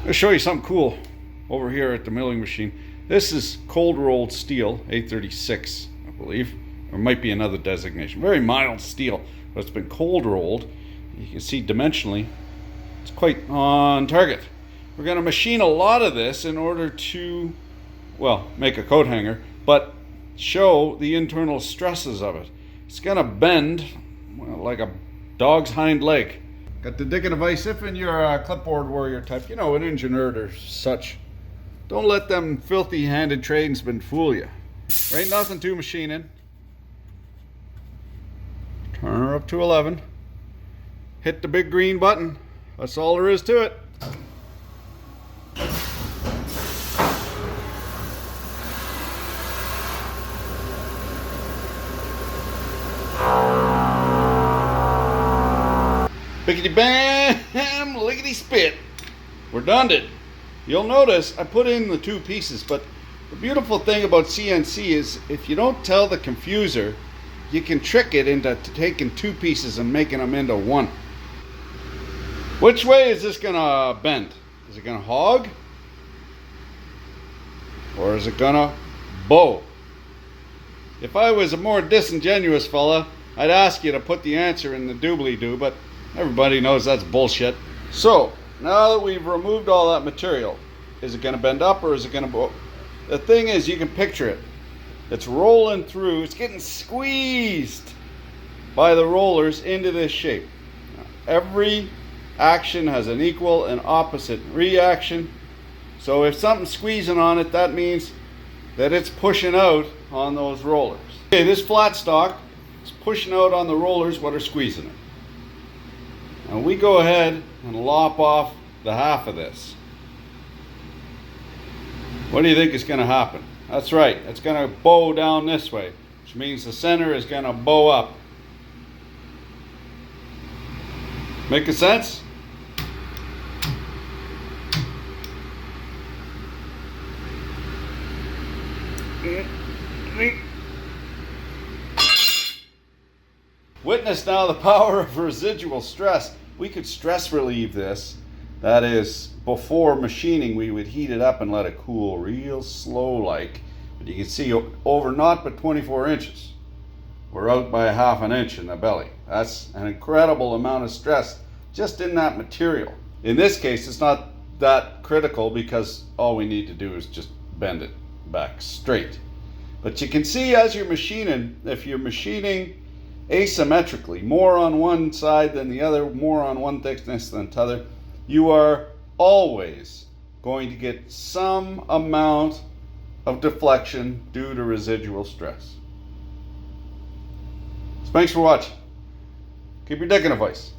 I'll show you something cool over here at the milling machine. This is cold rolled steel, 836, I believe. Or might be another designation. Very mild steel, but it's been cold rolled. You can see dimensionally, it's quite on target. We're going to machine a lot of this in order to, well, make a coat hanger, but show the internal stresses of it. It's going to bend, well, like a dog's hind leg. Got the digging device. If in your clipboard warrior type, you know, an engineer or such, don't let them filthy handed tradesmen fool you. There ain't nothing to machining. Turn her up to 11. Hit the big green button. That's all there is to it. Bickety bam, lickety spit. We're done it. You'll notice I put in the two pieces, but the beautiful thing about CNC is if you don't tell the confuser, you can trick it into taking two pieces and making them into one. Which way is this gonna bend? Is it gonna hog? Or is it gonna bow? If I was a more disingenuous fella, I'd ask you to put the answer in the doobly-doo, but everybody knows that's bullshit. So, now that we've removed all that material, is it going to bend up or is it going to bow? The thing is, you can picture it. It's rolling through, it's getting squeezed by the rollers into this shape. Now, every action has an equal and opposite reaction. So if something's squeezing on it, that means that it's pushing out on those rollers. Okay, this flat stock is pushing out on the rollers what are squeezing it. And we go ahead and lop off the half of this. What do you think is going to happen? That's right, it's going to bow down this way, which means the center is going to bow up. Making sense? Witness now the power of residual stress. We could stress relieve this. That is, before machining, we would heat it up and let it cool real slow like. But you can see over not but 24 inches. We're out by a half an inch in the belly. That's an incredible amount of stress just in that material. In this case, it's not that critical because all we need to do is just bend it back straight. But you can see as you're machining, if you're machining asymmetrically, more on one side than the other, more on one thickness than the other, you are always going to get some amount of deflection due to residual stress. So thanks for watching. Keep your dick in a vice.